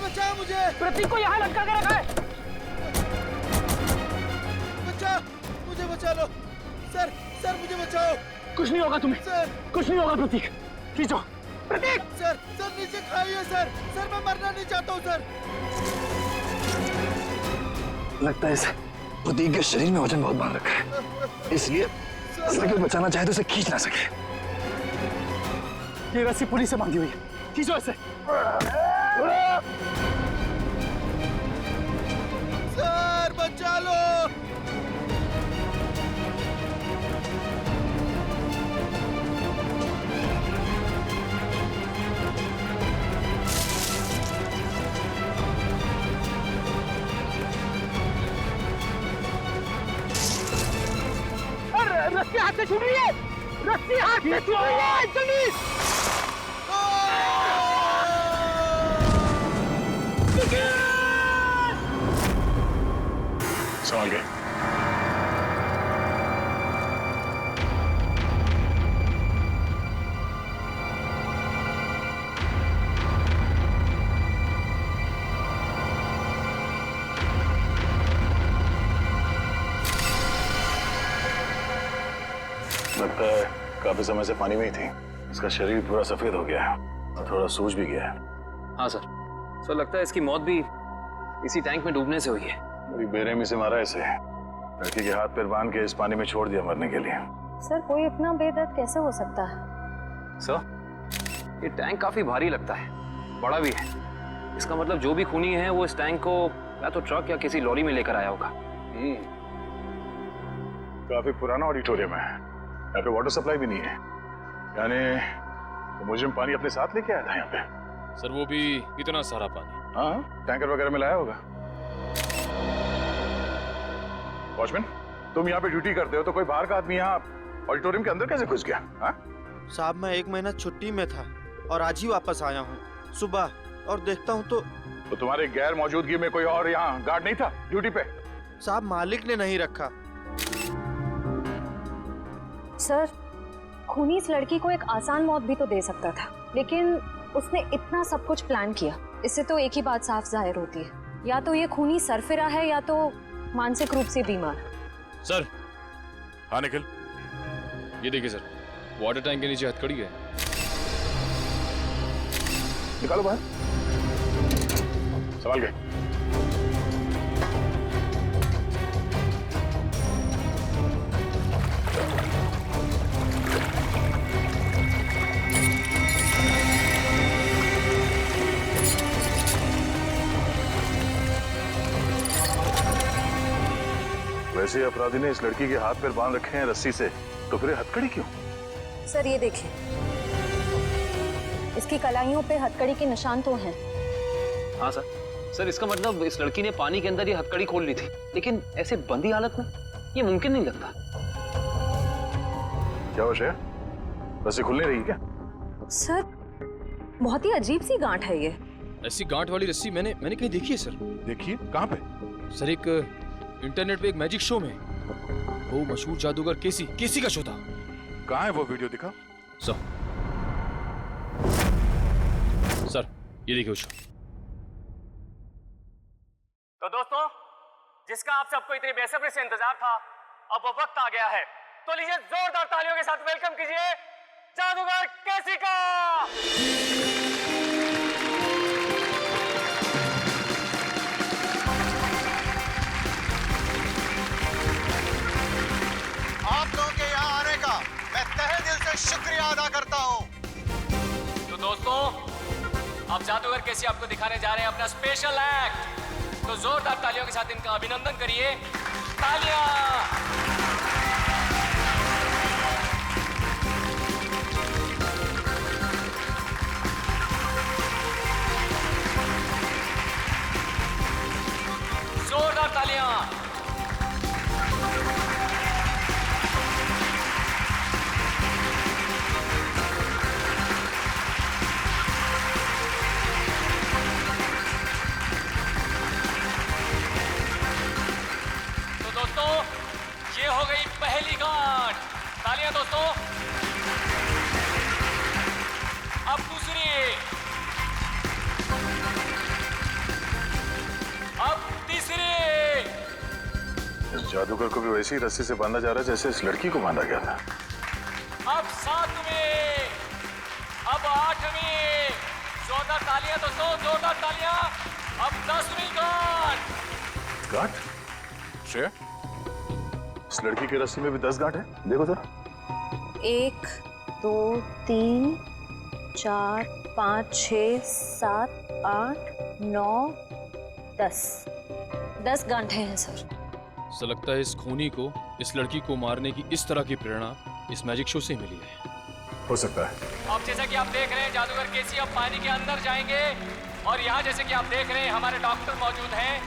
बचाओ मुझे। प्रतीक को यहाँ लटका के रखा है। बचाओ, मुझे बचा लो सर। सर मुझे बचाओ। कुछ नहीं होगा तुम्हें सर। कुछ नहीं होगा प्रतीक। खींचो प्रतीक। सर सर नीचे खाइए सर। सर मैं मरना नहीं चाहता हूँ सर। लगता है इसे प्रतीक के शरीर में वजन बहुत बांध रखा है, इसलिए अगर बचाना चाहे तो इसे खींच ना सके। ये रस्सी पुलिस से बांधी हुई है, खींचो इसे। सर बचा लो। रस्सी हाथ से छूट रही है। रस्सी हाथ से छूट रही है। जल्दी संभाल के। लगता है काफी समय से पानी में ही थी। इसका शरीर पूरा सफेद हो गया है और थोड़ा सूज भी गया है। हाँ सर। सर लगता है इसकी मौत भी इसी टैंक में डूबने से हुई है। बड़ी बेरहमी से मारा इसे। लड़की के हाथ पैर बांध के इस पानी में छोड़ दिया मरने के लिए। सर कोई इतना बेदर्द कैसे हो सकता है? सर ये टैंक काफी भारी लगता है, बड़ा भी है। इसका मतलब जो भी खूनी है वो इस टैंक को या तो ट्रक या किसी लॉरी में लेकर आया होगा। काफी पुराना ऑडिटोरियम है, यहाँ पे वाटर सप्लाई भी नहीं है। यानी तो मुझे पानी अपने साथ लेके आया था यहाँ पे। सर वो भी इतना सारा पानी? हाँ, टैंकर वगैरह में लाया होगा। वॉचमैन, तुम यहाँ पे ड्यूटी करते हो तो कोई बाहर का आदमी यहाँ ऑडिटोरियम के अंदर कैसे घुस गया? हाँ? साहब मैं 1 महीना छुट्टी में था और आज ही वापस आया हूँ सुबह, और देखता हूँ तो तुम्हारे गैर मौजूदगी में कोई और यहाँ गार्ड नहीं था ड्यूटी पे? साहब मालिक ने नहीं रखा। सर खूनी इस लड़की को एक आसान मौत भी तो दे सकता था, लेकिन उसने इतना सब कुछ प्लान किया। इससे तो एक ही बात साफ जाहिर होती है, या तो ये खूनी सरफिरा है या तो मानसिक रूप से बीमार। सर। हाँ निखिल, ये देखिए सर, वाटर टैंक के नीचे हथकड़ी है। निकालो बाहर। संभाल के। वैसे अपराधी ने इस लड़की के हाथ पैर बांध रखे हैं रस्सी से, तो फिर हथकड़ी क्यों? सर ये देखिए, इसकी कलाइयों पे हथकड़ी के निशान तो हैं। हाँ सर। सर इसका मतलब इस लड़की ने पानी के अंदर ये हथकड़ी खोल ली थी, लेकिन ऐसे बंदी हालत में ये मुमकिन नहीं लगता। क्या हो श्रेया, रस्सी खुल नहीं रही क्या? सर बहुत ही अजीब सी गांठ है ये। ऐसी गांठ वाली रस्सी मैंने कहीं देखी है सर। देखिए कहाँ पे? सर एक इंटरनेट पे एक मैजिक शो में, वो मशहूर जादूगर केसी का शो था। कहाँ है वो वीडियो? दिखा सर ये देखिए शो। तो दोस्तों, जिसका आप सबको इतनी बेसब्री से इंतजार था, अब वो वक्त आ गया है। तो लीजिए जोरदार तालियों के साथ वेलकम कीजिए जादूगर केसी का। आप लोगों के यहाँ आने का मैं तहे दिल से शुक्रिया अदा करता हूँ। तो दोस्तों, अब जादूगर केसी आपको दिखाने जा रहे हैं अपना स्पेशल एक्ट। तो जोरदार तालियों के साथ इनका अभिनंदन करिए। तालियां। जोरदार तालियां। ये हो गई पहली गांठ। तालियां दोस्तों। अब दूसरी। जादूगर को भी वैसी रस्सी से बांधा जा रहा है जैसे इस लड़की को बांधा गया था। अब 7वीं, अब 8वीं, जोरदार तालियां दोस्तों, जोरदार तालियां। अब 10वीं गांठ। गांठ? श्रेया, इस लड़की की रस्सी में भी 10 गांठ है, देखो जरा। 1 2 3 4 5 6 7 8 9 10 गांठें हैं सर। ऐसा लगता है इस खूनी को इस लड़की को मारने की इस तरह की प्रेरणा इस मैजिक शो से मिली है। हो सकता है। अब जैसा कि आप देख रहे हैं जादूगर केसी अब पानी के अंदर जाएंगे और यहाँ जैसे कि आप देख रहे हैं हमारे डॉक्टर मौजूद हैं।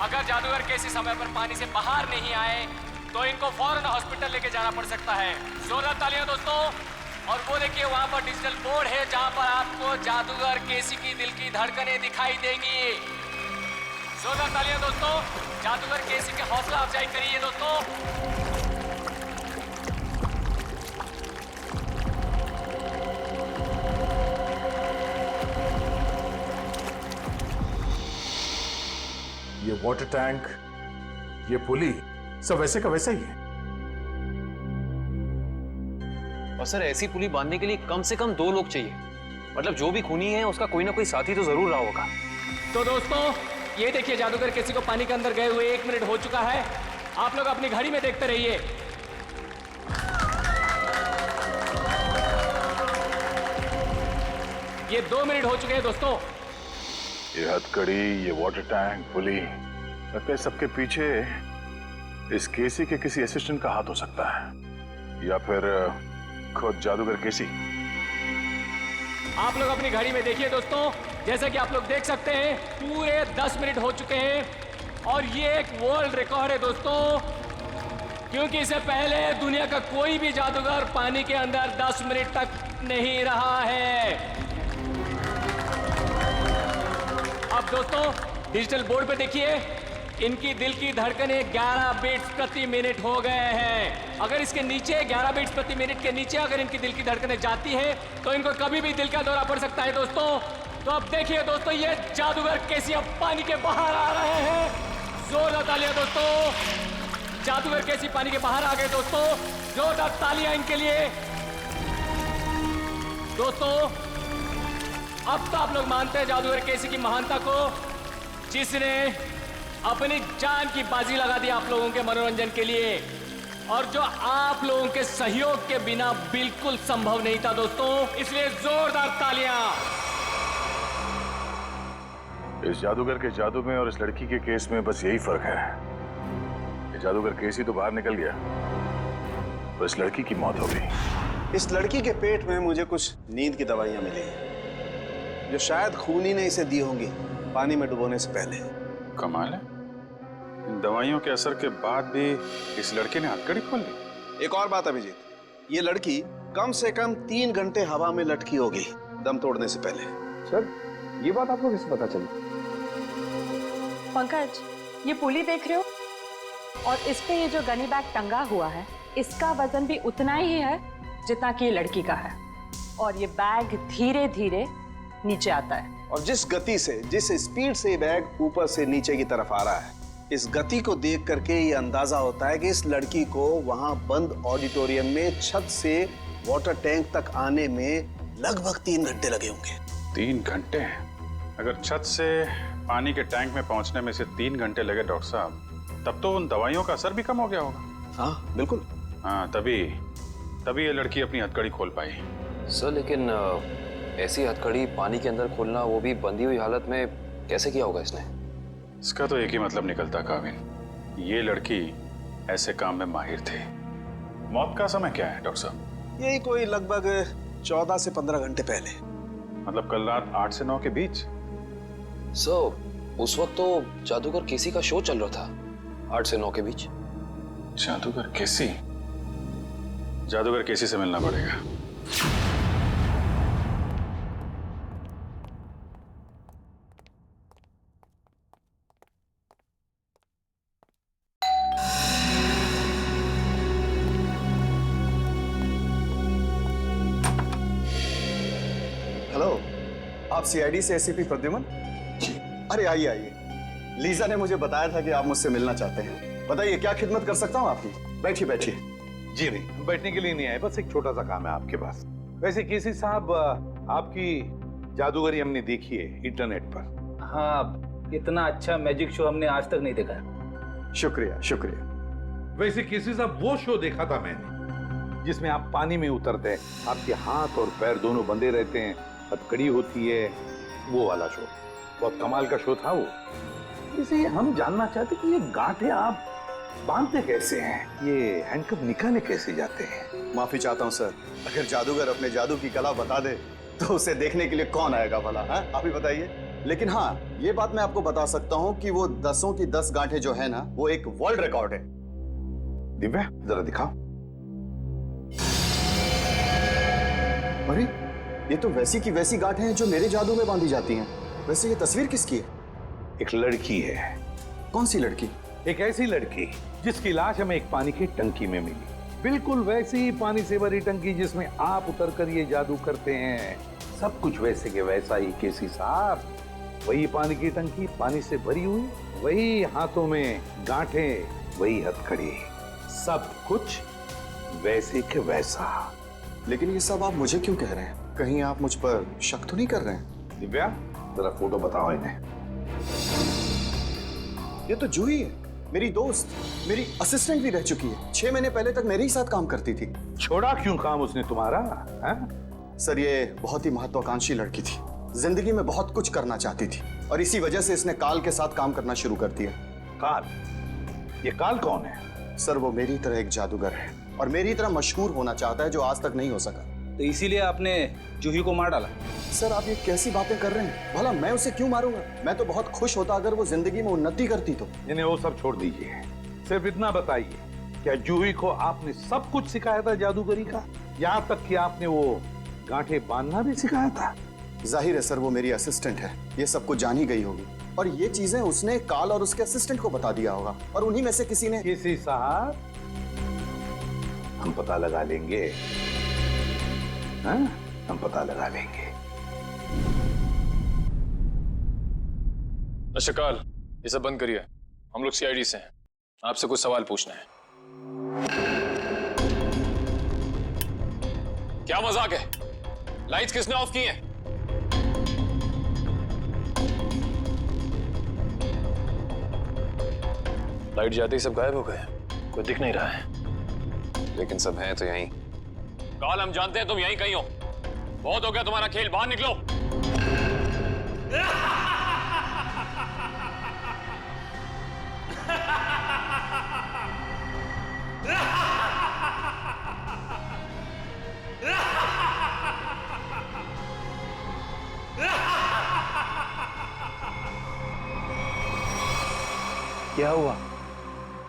अगर जादूगर केसी समय पर पानी से बाहर नहीं आए तो इनको फौरन हॉस्पिटल लेके जाना पड़ सकता है। जोरदार तालियां दोस्तों। और वो देखिए वहाँ पर डिजिटल बोर्ड है जहाँ पर आपको जादूगर केसी की दिल की धड़कनें दिखाई देंगी। जोरदार तालियां दोस्तों। जादूगर केसी के हौसला अफजाई करिए दोस्तों। ये वाटर टैंक, ये पुली, सब वैसे का वैसा ही है। और सर ऐसी पुली बांधने के लिए कम से कम 2 लोग चाहिए। मतलब जो भी खूनी है उसका कोई ना कोई साथी तो जरूर रहा होगा। तो दोस्तों ये देखिए जादूगर केसी को पानी के अंदर गए हुए 1 मिनट हो चुका है। आप लोग अपनी घड़ी में देखते रहिए। ये 2 मिनट हो चुके हैं दोस्तों। ये हथकड़ी, ये वाटर टैंक, पुली, लगता है सबके पीछे इस केसी के किसी असिस्टेंट का हाथ हो सकता है या फिर खुद जादूगर केसी। आप लोग अपनी घड़ी में देखिए दोस्तों। जैसा कि आप लोग देख सकते हैं पूरे 10 मिनट हो चुके हैं और ये एक वर्ल्ड रिकॉर्ड है दोस्तों, क्योंकि इससे पहले दुनिया का कोई भी जादूगर पानी के अंदर 10 मिनट तक नहीं रहा है। अब दोस्तों डिजिटल बोर्ड पे देखिए इनकी दिल की धड़कनें 11 बीट्स प्रति मिनट हो गए हैं। अगर इसके नीचे 11 बीट्स प्रति मिनट के नीचे अगर इनकी दिल की धड़कनें जाती है तो इनको कभी भी दिल का दौरा पड़ सकता है दोस्तों। तो अब देखिए दोस्तों ये जादूगर केसी अब पानी के बाहर आ रहे हैं। जोरदार तालियां दोस्तों। जादूगर केसी पानी के बाहर आ गए दोस्तों। जोरदार तालियां इनके लिए दोस्तों। अब तो आप लोग मानते हैं जादूगर केसी की महानता को, जिसने अपनी जान की बाजी लगा दी आप लोगों के मनोरंजन के लिए, और जो आप लोगों के सहयोग के बिना बिल्कुल संभव नहीं था दोस्तों। इसलिए जोरदार तालियां। इस जादूगर के जादू में और इस लड़की के केस में बस यही फर्क है। ये जादूगर केसी तो बाहर निकल गया, तो इस लड़की की मौत हो गई। इस लड़की के पेट में मुझे कुछ नींद की दवाइयां मिली जो शायद खूनी ने इसे दी होंगी पानी में डुबोने से पहले। कमाल है, इन दवाइयों के असर के बाद भी इस लड़के ने हथकड़ी खोल ली। एक और बात अभिजीत, ये लड़की कम से कम 3 घंटे हवा में लटकी होगी दम तोड़ने से पहले। सर ये बात आपको कैसे पता चली? पंकज, ये पुली देख रहे हो और इस पे ये जो गनी बैग टंगा हुआ है इसका वजन भी उतना ही है जितना कि ये लड़की का है, और ये बैग धीरे धीरे नीचे आता है। और जिस गति से, जिस स्पीड से ये बैग ऊपर से नीचे की तरफ आ रहा है, इस गति को देख करके ये अंदाजा होता है कि इस लड़की को वहां बंद ऑडिटोरियम में छत से वाटर टैंक तक आने में लगभग 3 घंटे लगे होंगे। 3 घंटे? अगर छत से पानी के टैंक में पहुंचने में से 3 घंटे लगे डॉक्टर साहब, तब तो उन दवाइयों का असर भी कम हो गया होगा। हाँ बिल्कुल। हाँ, तभी ये लड़की अपनी हथकड़ी खोल पाई। सर लेकिन ऐसी हथकड़ी पानी के अंदर खोलना, वो भी बंधी हुई हालत में, कैसे किया होगा इसने? इसका तो एक ही मतलब निकलता काविन, ये लड़की ऐसे काम में माहिर थी। मौत का समय क्या है डॉक्टर साहब? यही कोई लगभग 14 से 15 घंटे पहले। मतलब कल रात 8 से 9 के बीच? सर उस वक्त तो जादूगर केसी का शो चल रहा था 8 से 9 के बीच। जादूगर केसी? जादूगर केसी से मिलना पड़ेगा। हेलो, आप सीआईडी से एसीपी प्रद्युमन? अरे आइए आइए, लीजा ने मुझे बताया था कि आप मुझसे मिलना चाहते हैं। बताइए क्या खिदमत कर सकता हूँ आपकी? बैठिए बैठिए। जी नहीं, बैठने के लिए नहीं आए, बस एक छोटा सा काम है आपके पास। वैसे केसी साहब, आपकी जादूगरी हमने देखी है इंटरनेट पर। हाँ, इतना अच्छा मैजिक शो हमने आज तक नहीं देखा। शुक्रिया शुक्रिया। वैसे केसी साहब, वो शो देखा था मैंने जिसमें आप पानी में उतरते हैं, आपके हाथ और पैर दोनों बंधे रहते हैं, हथकड़ी होती है, वो वाला शो। बहुत कमाल का शो था वो। इसे हम जानना चाहते कि ये गांठें आप बांधते कैसे हैं, ये हैंडकफ निकाले कैसे जाते हैं? माफी चाहता हूँ सर, अगर जादूगर अपने जादू की कला बता दे तो उसे देखने के लिए कौन आएगा भला? आप ही बताइए। लेकिन हाँ, ये बात मैं आपको बता सकता हूँ कि वो 10 की 10 गांठें जो है ना, वो एक वर्ल्ड रिकॉर्ड है। दिव्या, जरा दिखाओ। अरे, ये तो वैसी की वैसी गांठें हैं जो मेरे जादू में बांधी जाती हैं। वैसे ये तस्वीर किसकी है? एक लड़की है। कौन सी लड़की? एक ऐसी लड़की जिसकी लाश हमें एक पानी की टंकी में मिली, बिल्कुल वैसी ही पानी से भरी टंकी जिसमें आप उतरकर ये जादू करते हैं। सब कुछ वैसे के वैसा ही केसी साहब। वही पानी की टंकी, पानी से भरी हुई, वही हाथों में गांठें, वही हथकड़ी, सब कुछ वैसे के वैसा। लेकिन ये सब आप मुझे क्यों कह रहे हैं? कहीं आप मुझ पर शक तो नहीं कर रहे हैं? दिव्या, जरा फोटो बताओ इन्हें। ये तो जूही है, मेरी दोस्त, मेरी असिस्टेंट भी रह चुकी है। 6 महीने पहले तक मेरे ही साथ काम करती थी। छोड़ा क्यों काम उसने तुम्हारा? सर, ये बहुत ही महत्वाकांक्षी लड़की थी, जिंदगी में बहुत कुछ करना चाहती थी, और इसी वजह से इसने काल के साथ काम करना शुरू कर दिया। काल? ये काल कौन है? सर, वो मेरी तरह एक जादूगर है और मेरी तरह मशहूर होना चाहता है, जो आज तक नहीं हो सका। तो इसीलिए आपने जूही को मार डाला? सर, आप ये कैसी बातें कर रहे हैं? भला मैं उसे क्यों मारूंगा? मैं तो बहुत खुश होता अगर वो जिंदगी में उन्नति करती तो। इन्हें वो सब छोड़ दीजिए, सिर्फ इतना बताइए, क्या जूही को आपने सब कुछ सिखाया था जादूगरी का? यहाँ तक कि आपने वो गांठें बांधना भी सिखाया था? जाहिर है सर, वो मेरी असिस्टेंट है, ये सब कुछ जान ही गई होगी, और ये चीजें उसने काल और उसके असिस्टेंट को बता दिया होगा, और उन्हीं में से किसी ने। केसी साहब, हम पता लगा लेंगे। हाँ, हम पता लगा लेंगे। शकाल, ये सब बंद करिए। हम लोग सीआईडी से हैं, आपसे कुछ सवाल पूछना है। क्या मजाक है? लाइट्स किसने ऑफ की हैं? लाइट जाते ही सब गायब हो गए, कोई दिख नहीं रहा है। लेकिन सब हैं तो यहीं। काल, हम जानते हैं तुम यहीं कहीं हो। बहुत हो गया तुम्हारा खेल, बाहर निकलो। क्या हुआ?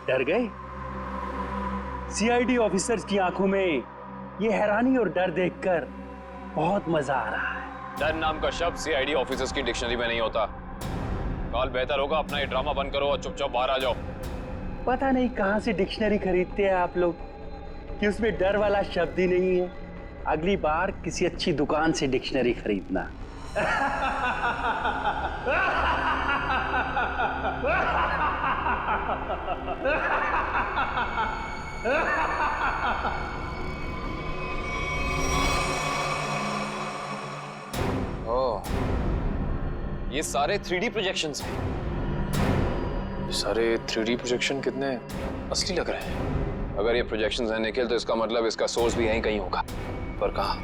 डर गए? सीआईडी ऑफिसर्स की आंखों में ये हैरानी और डर देखकर बहुत मजा आ रहा है। डर नाम का शब्द सीआईडी ऑफिसर्स की डिक्शनरी में नहीं होता। काल, बेहतर होगा अपना ये ड्रामा बंद करो और चुपचाप बाहर आ जाओ। पता नहीं कहां से डिक्शनरी खरीदते हैं आप लोग कि उसमें डर वाला शब्द ही नहीं है। अगली बार किसी अच्छी दुकान से डिक्शनरी खरीदना। ओह, ये सारे 3D प्रोजेक्शंस हैं। ये सारे 3D प्रोजेक्शन कितने असली लग रहे हैं। अगर ये प्रोजेक्शंस हैं निखिल, तो इसका मतलब इसका सोर्स भी यहीं कहीं होगा। पर कहाँ?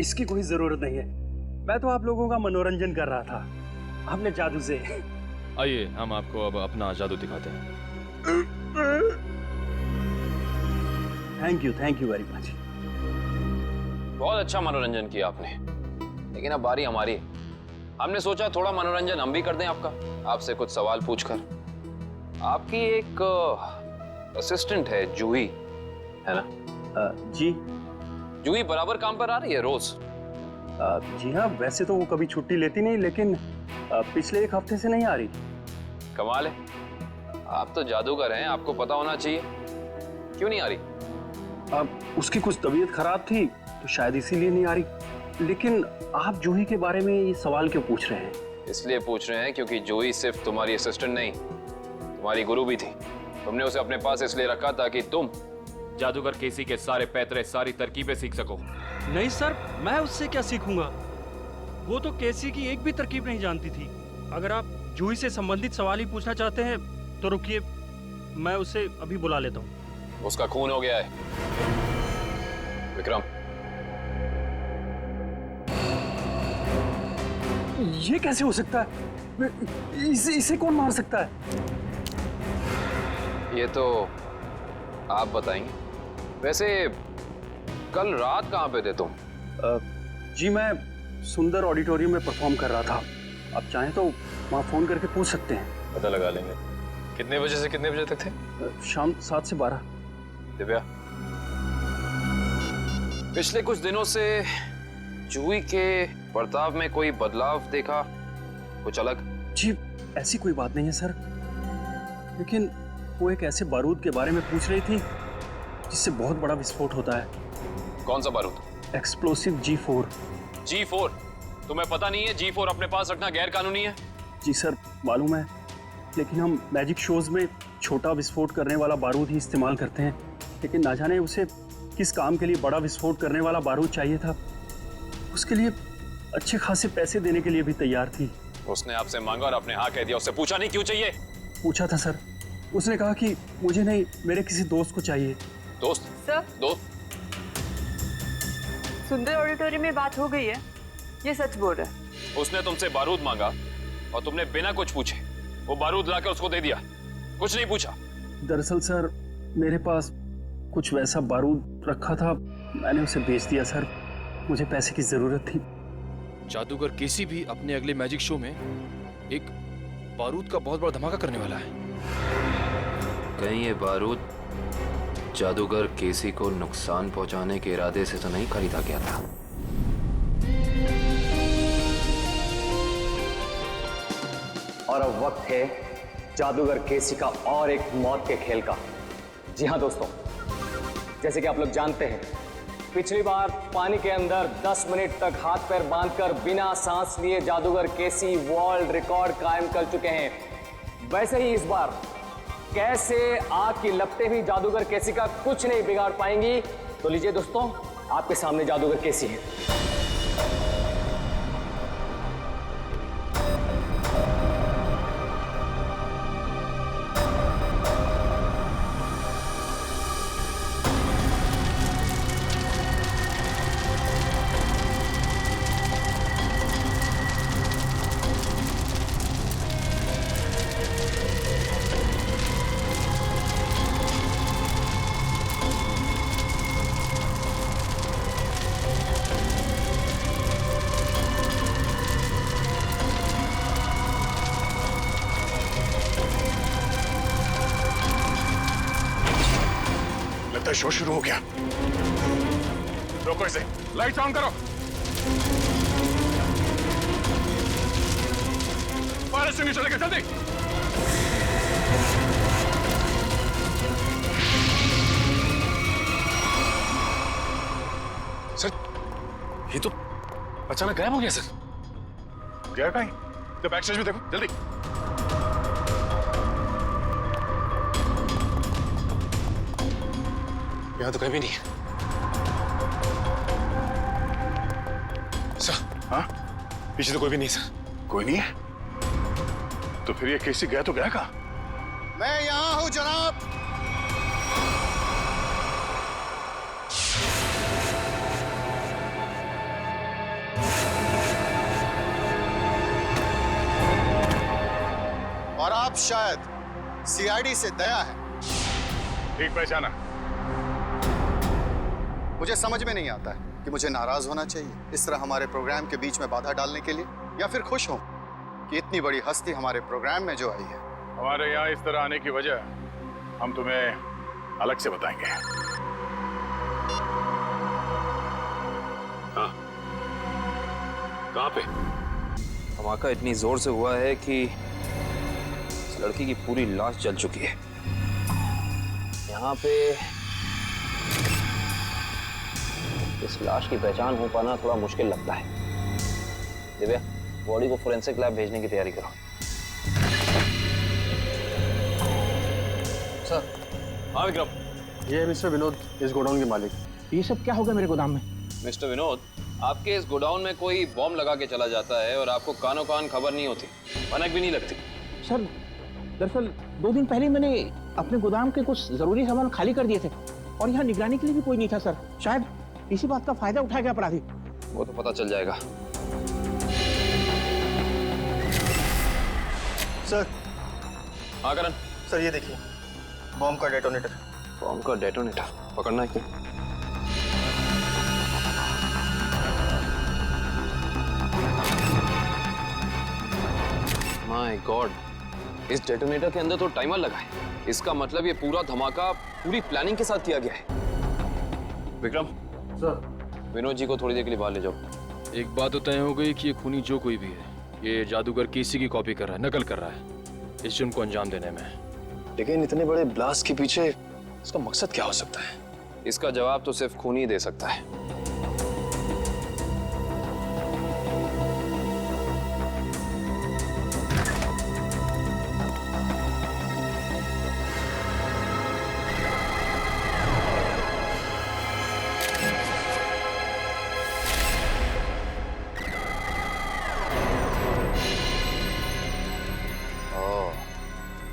इसकी कोई जरूरत नहीं है। मैं तो आप लोगों का मनोरंजन कर रहा था अपने जादू से। आइए, हम आपको अब अपना जादू दिखाते हैं। Thank you very much. बहुत अच्छा मनोरंजन किया आपने, लेकिन अब बारी हमारी है। हमने सोचा थोड़ा मनोरंजन हम भी कर दें आपका, आपसे कुछ सवाल पूछकर। आपकी एक असिस्टेंट है जूही, है ना? जी। जूही बराबर काम पर आ रही है रोज? जी हाँ, वैसे तो वो कभी छुट्टी लेती नहीं, लेकिन पिछले एक हफ्ते से नहीं आ रही। कमाल है, आप तो जादूगर हैं, आपको पता होना चाहिए। क्यों नहीं आ रही? अब उसकी कुछ तबीयत खराब थी तो शायद इसीलिए नहीं आ रही। लेकिन आप जूही के बारे में ये सवाल क्यों पूछ रहे हैं? इसलिए पूछ रहे हैं क्योंकि जूही सिर्फ तुम्हारी असिस्टेंट नहीं, तुम्हारी गुरु भी थी। तुमने उसे अपने पास इसलिए रखा ताकि तुम जादूगर केसी के सारे पैतरे, सारी तरकीबें सीख सको। नहीं सर, मैं उससे क्या सीखूंगा? वो तो केसी की एक भी तरकीब नहीं जानती थी। अगर आप जूही से संबंधित सवाल ही पूछना चाहते हैं तो रुकिए, मैं उसे अभी बुला लेता हूँ। उसका खून हो गया है। विक्रम, ये कैसे हो सकता है? इसे कौन मार सकता है? ये तो आप बताएंगे। वैसे कल रात कहाँ पे थे तुम? जी मैं सुंदर ऑडिटोरियम में परफॉर्म कर रहा था। आप चाहें तो वहाँ फोन करके पूछ सकते हैं। पता लगा लेंगे। कितने बजे से कितने बजे तक थे? शाम 7 से 12। दिव्या, पिछले कुछ दिनों से जूही के बर्ताव में कोई बदलाव देखा? कुछ अलग? जी ऐसी कोई बात नहीं है सर, लेकिन वो एक ऐसे बारूद के बारे में पूछ रही थी जिससे बहुत बड़ा विस्फोट होता है। कौन सा बारूद? Explosive G4। G4? तुम्हें पता नहीं है G4 अपने पास रखना गैर कानूनी है? जी सर मालूम है, लेकिन हम मैजिक शोज में छोटा विस्फोट करने वाला बारूद ही इस्तेमाल करते हैं। लेकिन ना जाने उसे किस काम के लिए बड़ा विस्फोट करने वाला बारूद चाहिए था। उसके लिए अच्छे खासे पैसे देने के लिए भी तैयार थी। उसने आपसे मांगा और आपने हाँ कह दिया। उससे पूछा नहीं क्यों चाहिए? पूछा था सर, उसने कहा कि मुझे नहीं, मेरे किसी दोस्त को चाहिए। दोस्त? सर, दोस्त? सुंदर ऑडिटोरियम में बात हो गई है, ये सच बोल रहा है। उसने तुमसे बारूद मांगा और तुमने बिना कुछ पूछे वो बारूद लाकर उसको दे दिया, कुछ नहीं पूछा। दरअसल सर मेरे पास कुछ वैसा बारूद रखा था, मैंने उसे बेच दिया सर। मुझे पैसे की जरूरत थी। जादूगर केसी भी अपने अगले मैजिक शो में एक बारूद का बहुत बड़ा धमाका करने वाला है। कहीं ये बारूद जादूगर केसी को नुकसान पहुंचाने के इरादे से तो नहीं खरीदा गया था? और अब वक्त है जादूगर केसी का और एक मौत के खेल का। जी हाँ दोस्तों, जैसे कि आप लोग जानते हैं, पिछली बार पानी के अंदर 10 मिनट तक हाथ पैर बांधकर बिना सांस लिए जादूगर केसी वर्ल्ड रिकॉर्ड कायम कर चुके हैं। वैसे ही इस बार कैसे आग की लपटें भी जादूगर केसी का कुछ नहीं बिगाड़ पाएंगी। तो लीजिए दोस्तों, आपके सामने जादूगर केसी है। शो शुरू हो गया। रोको इसे, लाइट ऑन करो। फायर से नीचे लेकर जल्दी। सर ये तो अचानक गायब हो गया। सर गया कहीं? तो बैक स्टेज में देखो जल्दी। यहाँ तो कहीं भी नहीं है। सर हाँ, पीछे तो कोई भी नहीं। सर कोई नहीं है? तो फिर ये केसी गया तो गया कहाँ? मैं यहाँ हूँ जनाब। और आप शायद सीआईडी से दया है। ठीक पहचाना। मुझे समझ में नहीं आता है कि मुझे नाराज होना चाहिए इस तरह हमारे प्रोग्राम के बीच में बाधा डालने के लिए, या फिर खुश हूं कि इतनी बड़ी हस्ती हमारे प्रोग्राम में जो आई है। हमारे यहाँ इस तरह आने की वजह हम तुम्हें अलग से बताएंगे। हाँ, कहाँ पे? धमाका इतनी जोर से हुआ है कि इस लड़की की पूरी लाश जल चुकी है। यहाँ पे इस लाश की पहचान हो पाना थोड़ा मुश्किल लगता है। दिव्या, बॉडी को फोरेंसिक लैब भेजने की तैयारी करो। सर। हाँ विक्रम। ये मिस्टर विनोद, इस गोडाउन के मालिक। ये सब क्या होगा मेरे गोदाम में? मिस्टर विनोद, आपके इस गोडाउन में कोई बॉम्ब लगा के चला जाता है और आपको कानों कान खबर नहीं होती, भनक भी नहीं लगती। सर, दरअसल 2 दिन पहले मैंने अपने गोदाम के कुछ जरूरी सामान खाली कर दिए थे और यहाँ निगरानी के लिए भी कोई नहीं था सर। शायद इसी बात का फायदा उठा गया अपराधी। वो तो पता चल जाएगा। सर। हाँ करण। सर ये देखिए, बॉम्ब का डेटोनेटर। बॉम्ब का डेटोनेटर पकड़ना है क्या? माय गॉड, इस डेटोनेटर के अंदर तो टाइमर लगा है। इसका मतलब ये पूरा धमाका पूरी प्लानिंग के साथ किया गया है। विक्रम। सर। विनोद जी को थोड़ी देर के लिए बाहर ले जाओ। एक बात तो तय हो गई कि ये खूनी जो कोई भी है, ये जादूगर केसी की कॉपी कर रहा है, नकल कर रहा है इस जुर्म को अंजाम देने में। लेकिन इतने बड़े ब्लास्ट के पीछे इसका मकसद क्या हो सकता है? इसका जवाब तो सिर्फ खूनी दे सकता है।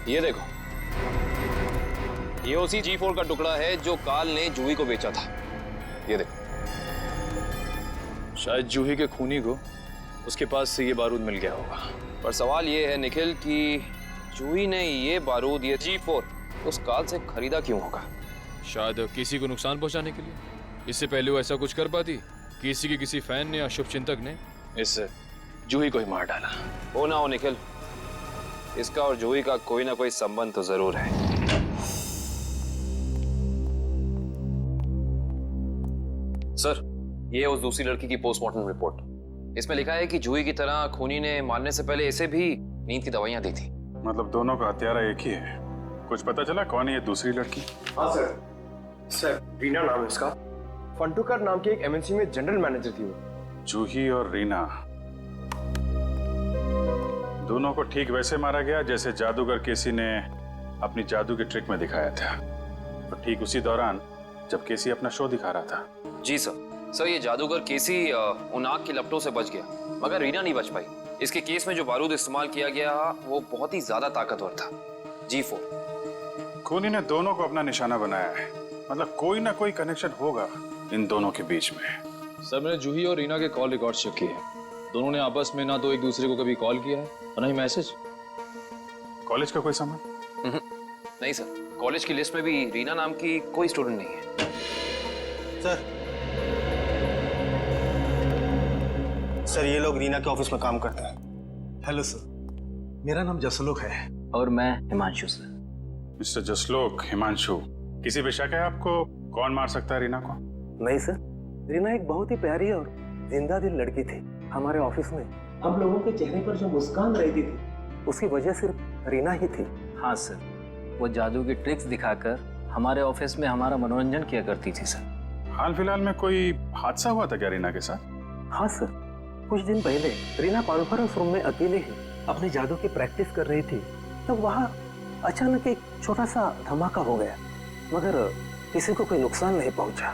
ये देखो, ये उसी G4 का टुकड़ा है जो काल ने जूही को बेचा था। ये देखो। शायद जूही के खूनी को उसके पास से ये बारूद मिल गया होगा। पर सवाल ये है निखिल कि जूही ने ये बारूद, ये G4 उस काल से खरीदा क्यों होगा? शायद किसी को नुकसान पहुंचाने के लिए। इससे पहले वो ऐसा कुछ कर पाती? किसी के किसी फैन ने या शुभ चिंतक ने इस जूही को ही मार डाला। हो ना हो निखिल, इसका और जूही का कोई ना कोई संबंध तो जरूर है। सर, ये उस दूसरी लड़की की पोस्टमार्टम रिपोर्ट। इसमें लिखा है कि जूही की तरह खूनी ने मारने से पहले इसे भी नींद की दवाइयां दी थी। मतलब दोनों का हत्यारा एक ही है। कुछ पता चला कौन है ये दूसरी लड़की? हाँ सर। सर, रीना नाम है इसका। फंटूकर नाम की एक एमएनसी में जनरल मैनेजर थी वो। जूही और रीना दोनों को ठीक वैसे मारा गया जैसे जादूगर केसी ने अपनी जादू के ट्रिक में दिखाया था। तो ठीक उसी दौरान जब केसी अपना शो दिखा रहा था। जी सर, ये जादूगर केसी उन आग की लपटों से बच गया, मगर रीना नहीं बच पाई। इसके केस में जो बारूद इस्तेमाल किया गया वो बहुत ही ज्यादा ताकतवर था, G4। खूनी ने दोनों को अपना निशाना बनाया है। मतलब कोई ना कोई कनेक्शन होगा इन दोनों के बीच में। सर, मैंने जूही और रीना के कॉल रिकॉर्ड चेक किए हैं। दोनों ने आपस में ना तो एक दूसरे को कभी कॉल किया है और ना ही मैसेज। कॉलेज का कोई संबंध? नहीं सर, कॉलेज की लिस्ट में भी रीना नाम की कोई स्टूडेंट नहीं है। सर, ये लोग रीना के ऑफिस में काम करते हैं। हेलो सर, मेरा नाम जसलोक है। और मैं हिमांशु सर। मिस्टर जसलोक, हिमांशु, किसी पे शक है आपको? कौन मार सकता है रीना को? नहीं सर, रीना एक बहुत ही प्यारी और जिंदा दिल लड़की थी। हमारे ऑफिस में हम लोगों के चेहरे पर जो मुस्कान रहती थी उसकी वजह सिर्फ रीना ही थी। हाँ सर, वो जादू की ट्रिक्स दिखाकर हमारे ऑफिस में हमारा मनोरंजन किया करती थी सर। हाल फिलहाल में कोई हादसा हुआ था क्या रीना के साथ? हाँ सर, कुछ दिन पहले रीना कॉन्फ्रेंस रूम में अकेले ही अपने जादू की प्रैक्टिस कर रही थी, तो वहाँ अचानक एक छोटा सा धमाका हो गया, मगर किसी को कोई नुकसान नहीं पहुंचा।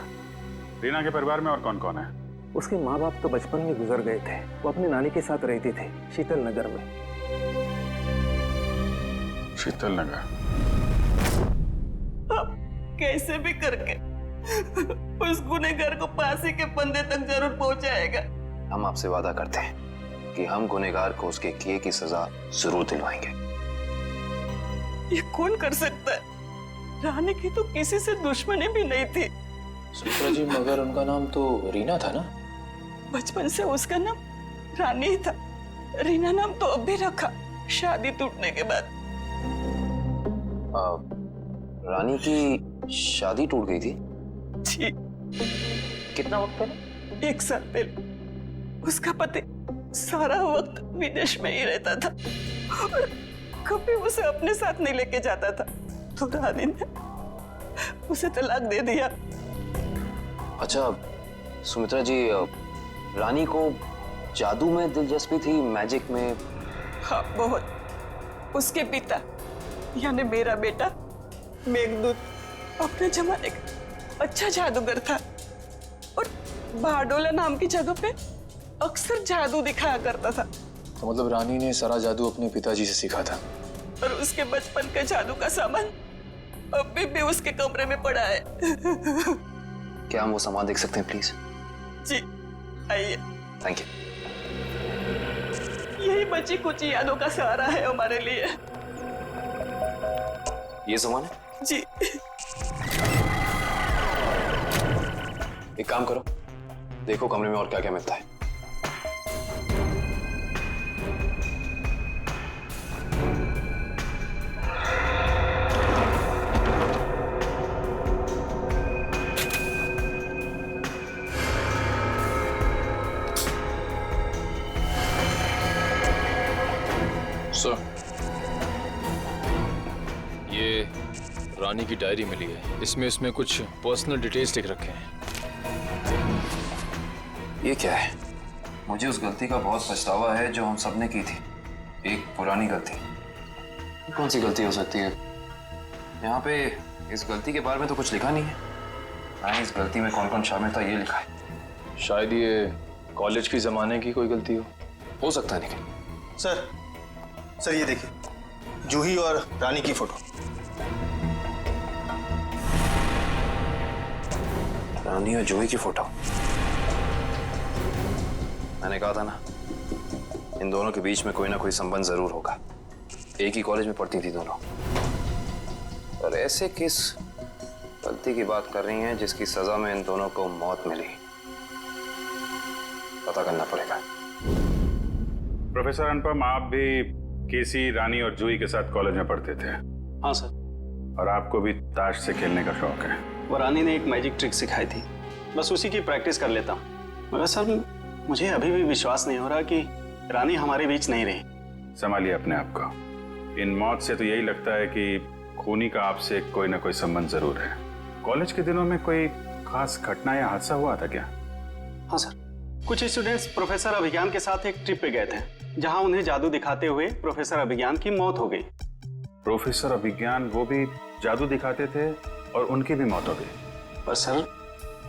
रीना के परिवार में और कौन कौन है? उसके माँ बाप तो बचपन में गुजर गए थे। वो अपनी नानी के साथ रहती थी, शीतल नगर में। शीतल नगर? अब कैसे भी करके उस गुनहगार को फांसी के फंदे तक जरूर पहुंचाएगा। हम आपसे वादा करते हैं कि हम गुनहगार को उसके किए की सजा जरूर दिलवाएंगे। ये कौन कर सकता है? रानी की तो किसी से दुश्मनी भी नहीं थी। सुचित्रा जी, मगर उनका नाम तो रीना था ना? बचपन से उसका नाम रानी ही था। रीना नाम तो अब भी रखा, शादी टूटने के बाद। रानी की शादी टूट गई थी? जी। कितना वक्त पहले? 1 साल पहले। उसका पति सारा वक्त विदेश में ही रहता था और कभी उसे अपने साथ नहीं लेके जाता था, तो रानी ने उसे तलाक दे दिया। अच्छा सुमित्रा जी, रानी को जादू में दिलचस्पी थी, मैजिक में? हाँ बहुत। उसके पिता यानी मेरा बेटा मेघदूत अपने जमाने का अच्छा जादूगर था और बारडोला नाम की जगह पे अक्सर जादू दिखाया करता था। तो मतलब रानी ने सारा जादू अपने पिताजी से सीखा था। और उसके बचपन के जादू का सामान अभी भी उसके कमरे में पड़ा है। क्या हम वो सामान देख सकते हैं प्लीज? जी आइए। Thank you. यही बची कुछ यादों का सहारा है हमारे लिए। ये सामान है? जी। एक काम करो, देखो कमरे में और क्या क्या मिलता है। सर, ये रानी की डायरी मिली है। इसमें कुछ पर्सनल डिटेल्स लिख रखे हैं। ये क्या है? मुझे उस गलती का बहुत पछतावा है जो हम सबने की थी, एक पुरानी गलती। कौन सी गलती हो सकती है? यहाँ पे इस गलती के बारे में तो कुछ लिखा नहीं है। हाँ, इस गलती में कौन कौन शामिल था ये लिखा है। शायद ये कॉलेज की जमाने की कोई गलती हो सकता है। निखिल सर ये देखिए, जूही और रानी की फोटो। रानी और जूही की फोटो? मैंने कहा था ना, इन दोनों के बीच में कोई ना कोई संबंध जरूर होगा। एक ही कॉलेज में पढ़ती थी दोनों। और ऐसे किस गलती की बात कर रही हैं जिसकी सजा में इन दोनों को मौत मिली? पता करना पड़ेगा। प्रोफेसर अनुपम, आप भी केसी, रानी और जूही के साथ कॉलेज में पढ़ते थे? हाँ सर। और आपको भी ताश से खेलने का शौक है? वो रानी ने एक मैजिक ट्रिक सिखाई थी, बस उसी की प्रैक्टिस कर लेता हूँ। मगर सर मुझे अभी भी विश्वास नहीं हो रहा कि रानी हमारे बीच नहीं रही। संभालिए अपने आप को। इन मौत से तो यही लगता है कि खूनी का आपसे कोई ना कोई संबंध जरूर है। कॉलेज के दिनों में कोई खास घटना या हादसा हुआ था क्या? हाँ सर, कुछ स्टूडेंट्स प्रोफेसर अभिज्ञान के साथ एक ट्रिप पे गए थे, जहां उन्हें जादू दिखाते हुए प्रोफेसर अभिज्ञान की मौत हो गई। प्रोफेसर अभिज्ञान वो भी जादू दिखाते थे और उनकी भी मौत हो गई? पर सर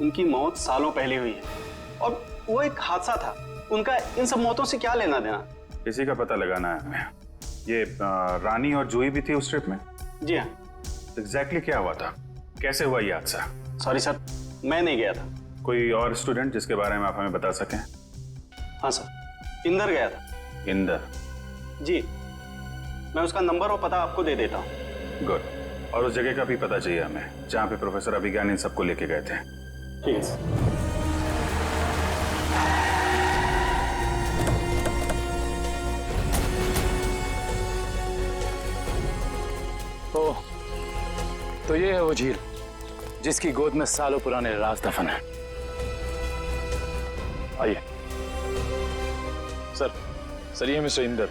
उनकी मौत सालों पहले हुई है और वो एक हादसा था। उनका इन सब मौतों से क्या लेना देना? इसी का पता लगाना है हमें। ये रानी और जूही भी थी उस ट्रिप में? जी हाँ। एग्जैक्टली क्या हुआ था? कैसे हुआ ये हादसा? सॉरी सर, मैं नहीं गया था। कोई और स्टूडेंट जिसके बारे में आप हमें बता सकें? हाँ सर, इंदर गया था। इंदर? जी, मैं उसका नंबर और पता आपको दे देता हूँ। गुड। और उस जगह का भी पता चाहिए हमें जहाँ पे प्रोफेसर अभिज्ञान इन सबको लेके गए थे। ठीक है सर। ओह, तो ये है वो झील जिसकी गोद में सालों पुराने राज दफन है। आइए। सर ये मिस्टर इंदर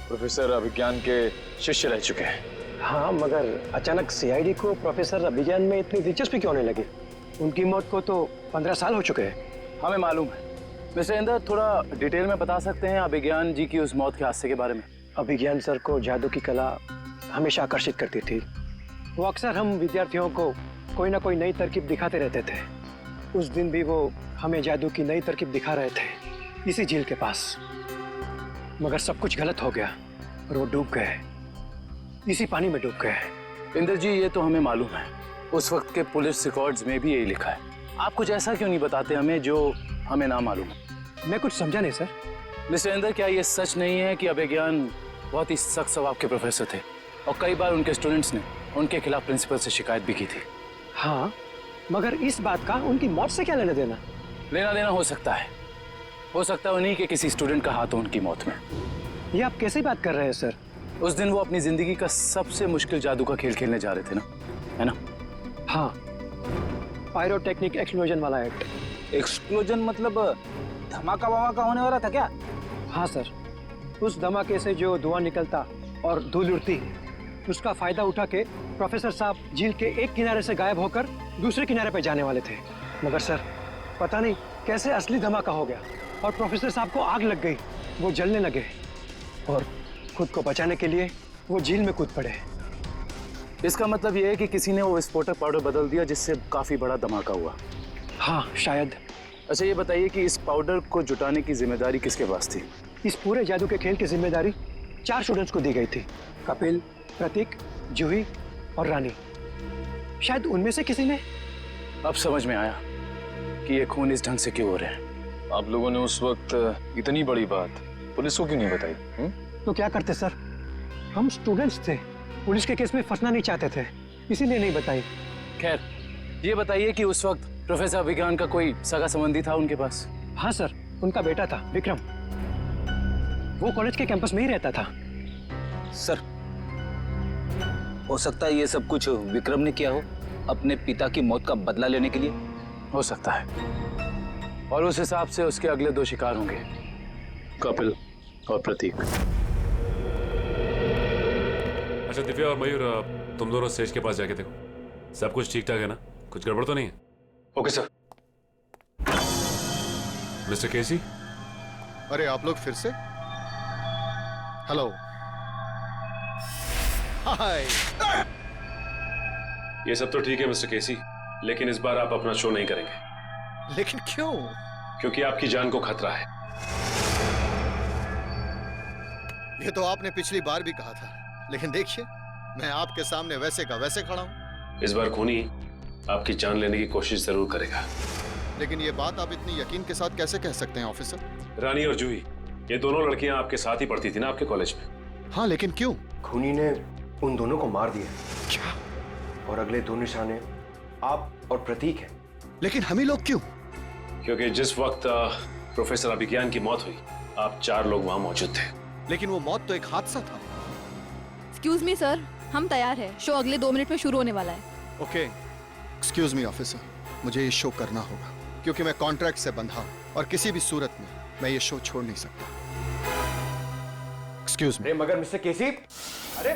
प्रोफेसर अभिज्ञान के शिष्य रह चुके हैं। हाँ, मगर अचानक सीआईडी को प्रोफेसर अभिज्ञान में इतनी दिलचस्पी क्यों नहीं लगी? उनकी मौत को तो 15 साल हो चुके हैं। हमें मालूम है। मिस्टर इंदर, थोड़ा डिटेल में बता सकते हैं अभिज्ञान जी की उस मौत के हादसे के बारे में? अभिज्ञान सर को जादू की कला हमेशा आकर्षित करती थी। वो अक्सर हम विद्यार्थियों को कोई ना कोई नई तरकीब दिखाते रहते थे। उस दिन भी वो हमें जादू की नई तरकीब दिखा रहे थे इसी झील के पास। मगर सब कुछ गलत हो गया और वो डूब गए, इसी पानी में डूब गए। इंदर जी, ये तो हमें मालूम है। उस वक्त के पुलिस रिकॉर्ड्स में भी यही लिखा है। आप कुछ ऐसा क्यों नहीं बताते हमें जो हमें ना मालूम है? मैं कुछ समझा नहीं सर। मिस्टर इंदर, क्या ये सच नहीं है कि अभिज्ञान बहुत ही सख्त स्वभाव के प्रोफेसर थे और कई बार उनके स्टूडेंट्स ने उनके खिलाफ प्रिंसिपल से शिकायत भी की थी? हाँ, मगर इस बात का उनकी मौत से क्या लेना देना? लेना देना हो सकता है उन्हीं के किसी स्टूडेंट का हाथ हो उनकी मौत में। ये आप कैसी बात कर रहे हैं सर? उस दिन वो अपनी जिंदगी का सबसे मुश्किल जादू का खेल खेलने जा रहे थे ना, है ना? हाँ, पायरोटेक्निक एक्सप्लोजन वाला एक्ट। एक्सप्लोजन मतलब धमाका वमाका होने वाला था क्या? हाँ सर, उस धमाके से जो धुआं निकलता और धूल उड़ती, उसका फायदा उठा के प्रोफेसर साहब झील के एक किनारे से गायब होकर दूसरे किनारे पर जाने वाले थे। मगर सर, पता नहीं कैसे असली धमाका हो गया और प्रोफेसर साहब को आग लग गई, वो जलने लगे और खुद को बचाने के लिए वो झील में कूद पड़े। इसका मतलब यह है कि किसी ने वो विस्फोटक पाउडर बदल दिया जिससे काफी बड़ा धमाका हुआ। हाँ शायद। अच्छा ये बताइए कि इस पाउडर को जुटाने की जिम्मेदारी किसके पास थी? इस पूरे जादू के खेल की जिम्मेदारी 4 स्टूडेंट्स को दी गई थी, कपिल, प्रतीक, जूही और रानी। शायद उनमें से किसी ने। अब समझ में आया कि ये खून इस ढंग से क्यों हो रहे हैं। आप लोगों ने उस वक्त इतनी बड़ी बात पुलिस को क्यों नहीं बताई? तो क्या करते सर, हम स्टूडेंट्स थे, पुलिस के केस में फंसना नहीं चाहते थे, इसीलिए नहीं बताई। खैर ये बताइए कि उस वक्त प्रोफेसर विज्ञान का कोई सगा संबंधी था उनके पास? हाँ सर, उनका बेटा था विक्रम, वो कॉलेज के कैंपस में ही रहता था। सर, हो सकता है ये सब कुछ विक्रम ने किया हो अपने पिता की मौत का बदला लेने के लिए। हो सकता है, और उस हिसाब से उसके अगले 2 शिकार होंगे, कपिल और प्रतीक। अच्छा दिव्या और मयूर, तुम दोनों स्टेज के पास जाके देखो सब कुछ ठीक ठाक है ना, कुछ गड़बड़ तो नहीं है? Okay sir. मिस्टर केसी। अरे आप लोग फिर से? हेलो, हाय। ये सब तो ठीक है मिस्टर केसी, लेकिन इस बार आप अपना शो नहीं करेंगे। लेकिन क्यों? क्योंकि आपकी जान को खतरा है। ये तो आपने पिछली बार भी कहा था, लेकिन देखिए मैं आपके सामने वैसे का वैसे खड़ा हूं। इस बार खूनी आपकी जान लेने की कोशिश जरूर करेगा। लेकिन ये बात आप इतनी यकीन के साथ कैसे कह सकते हैं ऑफिसर? रानी और जूही, ये दोनों लड़कियां आपके साथ ही पढ़ती थी ना आपके कॉलेज में? हाँ, लेकिन क्यों? खूनी ने उन दोनों को मार दिया। क्या? और अगले 2 निशाने आप और प्रतीक हैं। लेकिन हम ही लोग क्यों? क्योंकि जिस वक्त प्रोफेसर अभिज्ञान की मौत हुई, आप 4 लोग वहां मौजूद थे। लेकिन वो मौत तो एक हादसा था। एक्सक्यूज मी सर, हम तैयार हैं। शो अगले 2 मिनट में शुरू होने वाला है। ओके, एक्सक्यूज मी ऑफिसर, मुझे ये शो करना होगा क्योंकि मैं कॉन्ट्रैक्ट से बंधा हूं और किसी भी सूरत में मैं ये शो छोड़ नहीं सकता। Excuse me. मगर मिस्टर केसी, अरे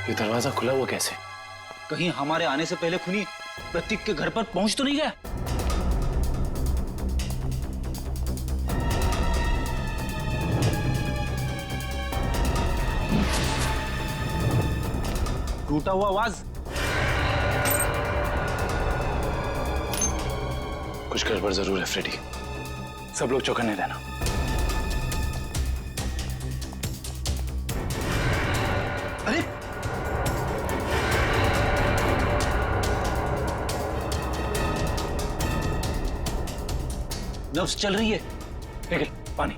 ये दरवाजा खुला हुआ कैसे? कहीं हमारे आने से पहले खूनी प्रतीक के घर पर पहुंच तो नहीं गया? टूटा हुआ आवाज। कुछ गड़बड़ जरूर है फ्रेडी, सब लोग चौकन्ने रहना। अरे नब्ज चल रही है। निकल पानी।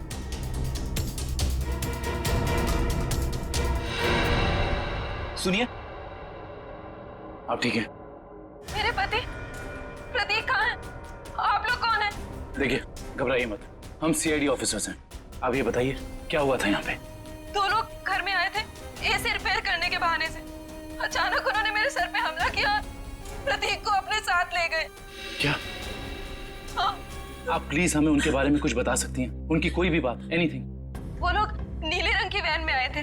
सुनिए, आप ठीक हैं? मेरे पति प्रतीक कहाँ हैं? आप लोग कौन हैं? देखिए घबराइए मत, हम सीआईडी ऑफिसर्स हैं। आप ये बताइए क्या हुआ था यहाँ पे? 2 लोग घर में आए थे एसी रिपेयर करने के बहाने से। अचानक उन्होंने मेरे सर पे हमला किया, प्रतीक को अपने साथ ले गए। क्या? हाँ। आप प्लीज हमें उनके बारे में कुछ बता सकती हैं? उनकी कोई भी बात, एनीथिंग। वो लोग नीले रंग की वैन में आए थे।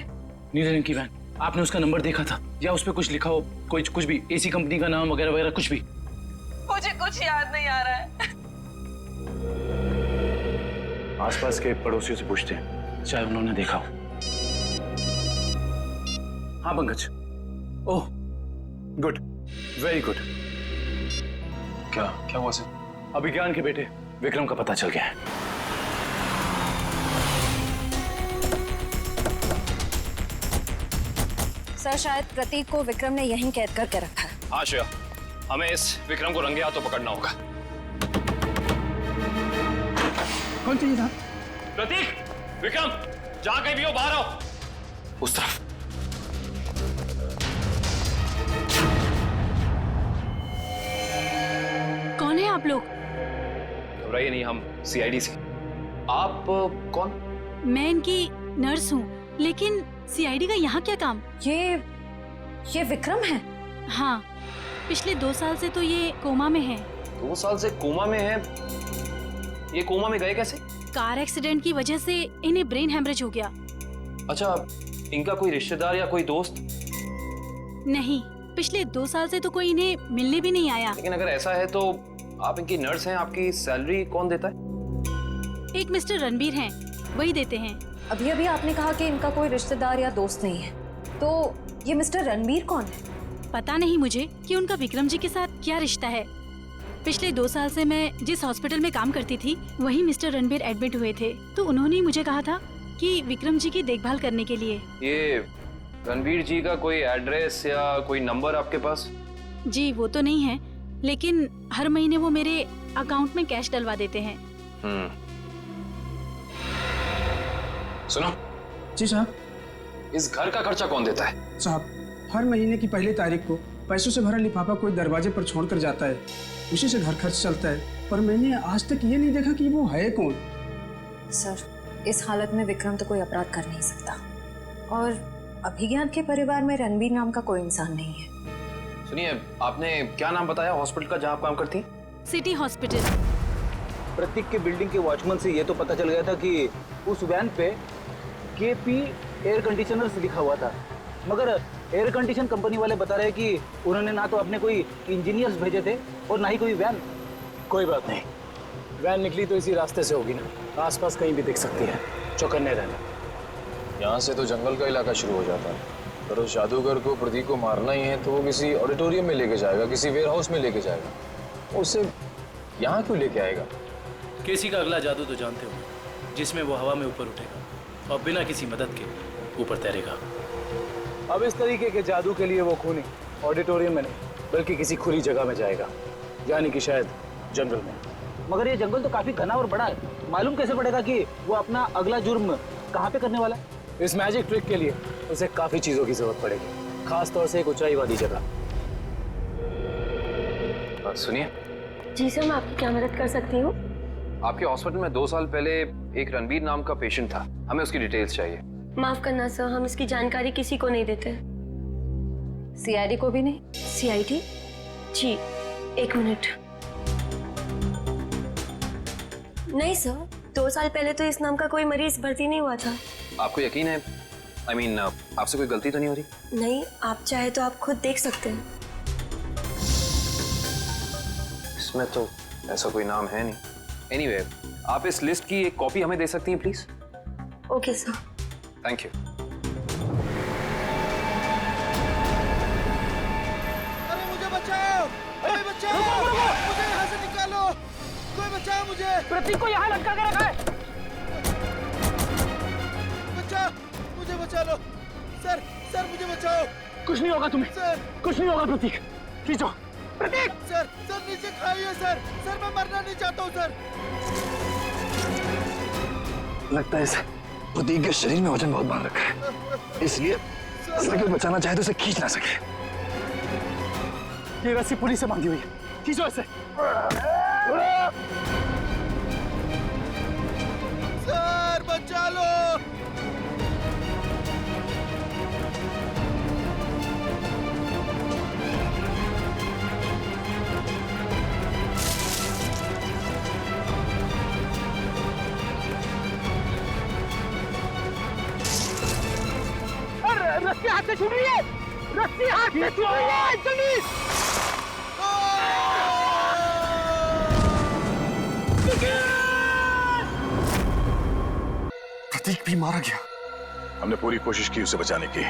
नीले रंग की वैन? आपने उसका नंबर देखा था या उस पर कुछ लिखा हो, कुछ भी, एसी कंपनी का नाम वगैरह वगैरह कुछ भी? मुझे कुछ याद नहीं आ रहा है। आसपास के पड़ोसियों से पूछते हैं, चाहे उन्होंने देखा हो। हाँ Pankaj. Oh good, very good. क्या हुआ सर? अभिज्ञान के बेटे विक्रम का पता चल गया है। सर, शायद प्रतीक को विक्रम ने यहीं कैद करके रखा है। हाँ श्रेया, हमें इस विक्रम को रंगे हाथों पकड़ना होगा। कौन चाहिए था? प्रतीक, विक्रम, जहां कहीं भी हो बाहर आओ। उस तरफ। कौन है आप लोग? घबराइए नहीं, हम सीआईडी से। आप कौन? मैं इनकी नर्स हूँ, लेकिन सीआईडी का यहाँ क्या काम? ये विक्रम है? हाँ, पिछले 2 साल से तो ये कोमा में है। 2 साल से कोमा में है? ये कोमा में गए कैसे? कार एक्सीडेंट की वजह से इन्हें ब्रेन हेमरेज हो गया। अच्छा, इनका कोई रिश्तेदार या कोई दोस्त? नहीं, पिछले 2 साल से तो कोई इन्हें मिलने भी नहीं आया। लेकिन अगर ऐसा है तो आप इनकी नर्स हैं, आपकी सैलरी कौन देता है? एक मिस्टर रणबीर हैं, वही देते हैं। अभी अभी आपने कहा कि इनका कोई रिश्तेदार या दोस्त नहीं है, तो ये मिस्टर रणबीर कौन है? पता नहीं मुझे कि उनका विक्रम जी के साथ क्या रिश्ता है। पिछले 2 साल से मैं जिस हॉस्पिटल में काम करती थी वहीं मिस्टर रणबीर एडमिट हुए थे, तो उन्होंने ही मुझे कहा था कि विक्रम जी की देखभाल करने के लिए। ये रणबीर जी का कोई एड्रेस या कोई नंबर आपके पास? जी वो तो नहीं है, लेकिन हर महीने वो मेरे अकाउंट में कैश डलवा देते हैं। सुनो जी साहब। इस घर का खर्चा कौन देता है? साहब, हर महीने की पहली तारीख को पैसों से भरा लिफाफा कोई दरवाजे पर छोड़कर जाता है, उसी से घर खर्च चलता है। पर मैंने आज तक ये नहीं देखा कि वो है कौन। सर, इस हालत में विक्रम तो कोई अपराध कर नहीं सकता, और अभिज्ञान के परिवार में रणबीर नाम का कोई इंसान नहीं है। सुनिए, आपने क्या नाम बताया हॉस्पिटल का जहाँ आप काम करती? City hospital. प्रतीक के बिल्डिंग के वॉचमैन से ये तो पता चल गया था कि उस वैन पे केपी एयर कंडीशनर्स लिखा हुआ था, मगर एयर कंडीशन कंपनी वाले बता रहे कि उन्होंने ना तो अपने कोई इंजीनियर्स भेजे थे और ना ही कोई वैन। कोई बात नहीं, वैन निकली तो इसी रास्ते से होगी ना, आसपास कहीं भी दिख सकती है, चौकन्ने रहना। यहाँ से तो जंगल का इलाका शुरू हो जाता है, पर उस जादूगर को प्रतीक को मारना ही है तो वो किसी ऑडिटोरियम में लेके जाएगा, किसी वेयर हाउस में लेके जाएगा, उसे यहाँ क्यों लेके आएगा? केसी का अगला जादू तो जानते हो, जिसमें वो हवा में ऊपर उठेगा और बिना किसी मदद के ऊपर तैरेगा। अब इस तरीके के जादू के लिए वो खूनी ऑडिटोरियम में नहीं बल्कि किसी खुली जगह में जाएगा, यानी कि शायद जंगल में। मगर ये जंगल तो काफी घना और बड़ा है, मालूम कैसे पड़ेगा कि वो अपना अगला जुर्म कहाँ पे करने वाला है? इस मैजिक ट्रिक के लिए उसे काफी चीजों की जरूरत पड़ेगी, खास तौर से एक ऊंचाई वाली जगह। सुनिए जी सर, मैं आपकी क्या मदद कर सकती हूँ? आपके हॉस्पिटल में 2 साल पहले एक रणबीर नाम का पेशेंट था, हमें उसकी डिटेल्स चाहिए। माफ करना सर, हम इसकी जानकारी किसी को नहीं देते। सीआईडी को भी नहीं? सीआईडी? जी, 1 मिनट। नहीं सर, 2 साल पहले तो इस नाम का कोई मरीज भर्ती नहीं हुआ था। आपको यकीन है? I mean, आपसे कोई गलती तो नहीं हो रही? नहीं, आप चाहे तो आप खुद देख सकते हैं। इसमें तो ऐसा कोई नाम है नहीं। Anyway, आप इस लिस्ट की एक कॉपी हमें दे सकती हैं please? Okay sir. Thank you. अरे मुझे बचाओ! अरे बचाओ! मुझे यहाँ से निकालो! कोई बचाओ मुझे! प्रतीक को यहाँ लटका के रखा है। बचाओ! मुझे बचा लो! सर, सर मुझे बचाओ! कुछ नहीं होगा तुम्हें। सर! कुछ नहीं होगा प्रतीक। खींचो। प्रतीक! सर, सर नीचे खाइए सर! सर मैं मरना नहीं चाहता हूँ सर! लगता है इस प्रतीक के शरीर में वजन बहुत बांध रखा है, इसलिए अगर कोई बचाना चाहे तो इसे खींच ना सके। ये रस्सी पुलिस से बांधी हुई है, खींचो इसे। सर बचा लो! रस्सी हाथ से छूट रही है, रस्सी हाथ से छूट रही है, जल्दी! प्रतीक भी मारा गया। हमने पूरी कोशिश की उसे बचाने की,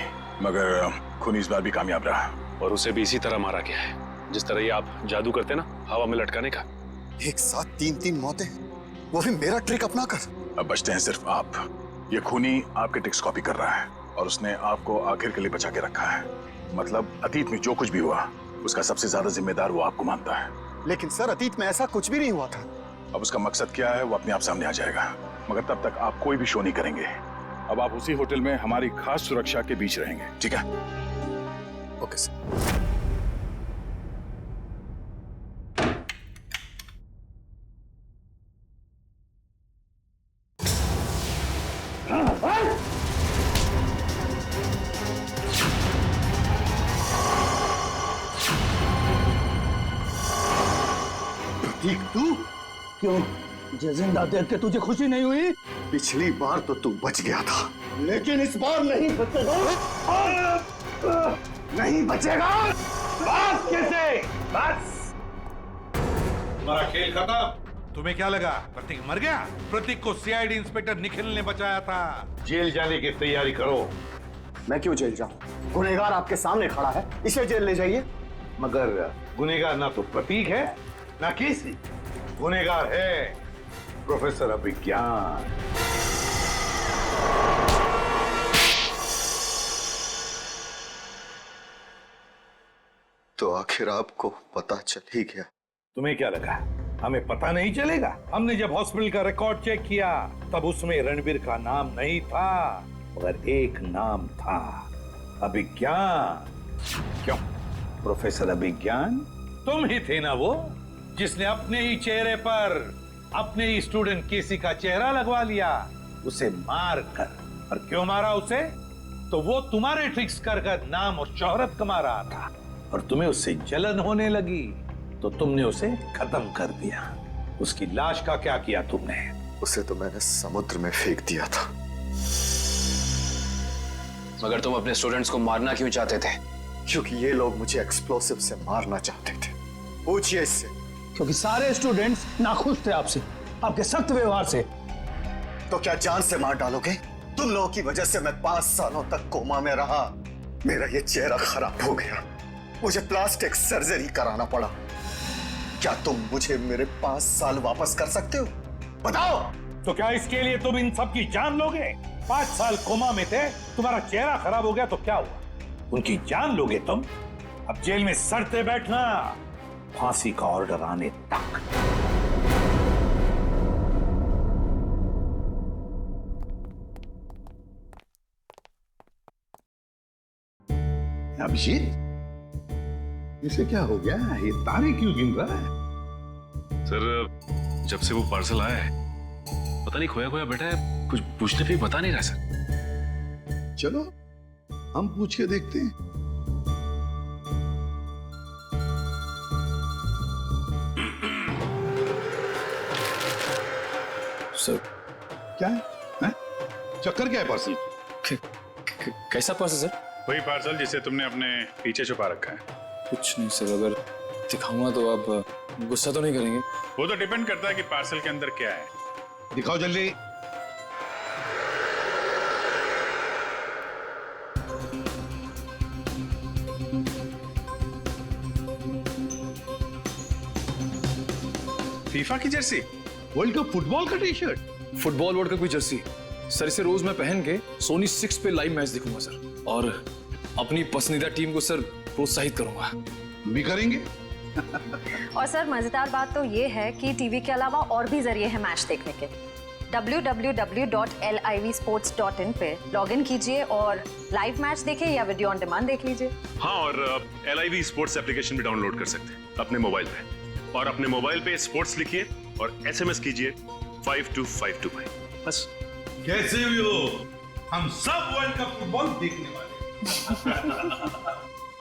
मगर खूनी इस बार भी कामयाब रहा। और उसे भी इसी तरह मारा गया है, जिस तरह ये आप जादू करते ना, हवा में लटकाने का। एक साथ 3-3 मौतें, वो भी मेरा ट्रिक अपना कर। अब बचते हैं सिर्फ आप। ये खूनी आपके ट्रिक्स कॉपी कर रहा है और उसने आपको आखिर के लिए बचा के रखा है। मतलब अतीत में जो कुछ भी हुआ उसका सबसे ज्यादा जिम्मेदार वो आपको मानता है। लेकिन सर, अतीत में ऐसा कुछ भी नहीं हुआ था। अब उसका मकसद क्या है वो अपने आप सामने आ जाएगा, मगर तब तक आप कोई भी शो नहीं करेंगे। अब आप उसी होटल में हमारी खास सुरक्षा के बीच रहेंगे, ठीक है? Okay sir. प्रतीक, तू? क्यों? मुझे जिंदा देख के तुझे खुशी नहीं हुई? पिछली बार तो तू बच गया था, लेकिन इस बार नहीं बचेगा। नहीं बचेगा। बस कैसे? बस तुम्हारा खेल खत्म। तुम्हें क्या लगा प्रतीक मर गया? प्रतीक को सीआईडी इंस्पेक्टर निखिल ने बचाया था। जेल जाने की तैयारी करो। मैं क्यों जेल जाऊं? गुनहगार आपके सामने खड़ा है, इसे जेल ले जाइए। मगर गुनहगार ना तो प्रतीक है ना केसी, गुनहगार है प्रोफेसर अभिज्ञान। तो आखिर आपको पता चल ही गया। तुम्हें क्या लगा हमें पता नहीं चलेगा? हमने जब हॉस्पिटल का रिकॉर्ड चेक किया तब उसमें रणबीर का नाम नहीं था, मगर एक नाम था, अभिज्ञान। क्यों प्रोफेसर अभिज्ञान? तुम ही थे ना वो जिसने अपने ही चेहरे पर अपने ही स्टूडेंट केसी का चेहरा लगवा लिया, उसे मार कर। और क्यों मारा उसे? तो वो तुम्हारे ट्रिक्स कर नाम और शोहरत कमा रहा था और तुम्हें उससे जलन होने लगी, तो तुमने उसे खत्म कर दिया। उसकी लाश का क्या किया तुमने? उसे तो मैंने समुद्र में फेंक दिया था। मगर तुम अपने स्टूडेंट्स को मारना क्यों चाहते थे? क्योंकि ये लोग मुझे एक्सप्लोसिव से मारना चाहते थे। पूछिए इससे। क्योंकि सारे स्टूडेंट्स नाखुश थे आपसे, आपके सख्त व्यवहार से। तो क्या जान से मार डालोगे? तुम लोगों की वजह से मैं 5 सालों तक कोमा में रहा। मेरा ये चेहरा खराब हो गया, मुझे प्लास्टिक सर्जरी कराना पड़ा। क्या तुम मुझे मेरे 5 साल वापस कर सकते हो? बताओ। तो क्या इसके लिए तुम इन सब की जान लोगे? 5 साल कोमा में थे, तुम्हारा चेहरा खराब हो गया तो क्या हुआ? उनकी जान लोगे तुम? अब जेल में सड़ते बैठना, फांसी का ऑर्डर आने तक। अभिजीत, इसे क्या हो गया? ये तारे क्यों गिन रहा है? सर जब से वो पार्सल आया है पता नहीं खोया खोया बैठा है, कुछ पूछने पे बता नहीं रहा सर। चलो हम पूछ के देखते हैं। सर क्या है? चक्कर क्या है पार्सल? कैसा पार्सल सर? वही पार्सल जिसे तुमने अपने पीछे छुपा रखा है। कुछ नहीं सर, अगर दिखाऊंगा तो आप गुस्सा तो नहीं करेंगे? वो तो डिपेंड करता है कि पार्सल के अंदर क्या है। दिखाओ जल्दी। फीफा की जर्सी, वर्ल्ड कप फुटबॉल का T shirt. Football world cup की जर्सी सर, इसे रोज मैं पहन के सोनी 6 पे लाइव मैच देखूंगा सर, और अपनी पसंदीदा टीम को सर प्रोत्साहित करूंगा। भी करेंगे। और सर मजेदार बात तो ये है कि टीवी के अलावा और भी जरिए हैं मैच देखने के। www.livsports.in पे लॉगिन कीजिए और लाइव मैच देखें या वीडियो ऑन डिमांड देख लीजिए। हाँ, और LIV स्पोर्ट्स एप्लीकेशन भी डाउनलोड कर सकते हैं अपने मोबाइल पे, और अपने मोबाइल पे स्पोर्ट्स लिखिए और SMS कीजिए 52525। बस। कैसे भी हो, हम सब वर्ल्ड कप फुटबॉल देखने वाले।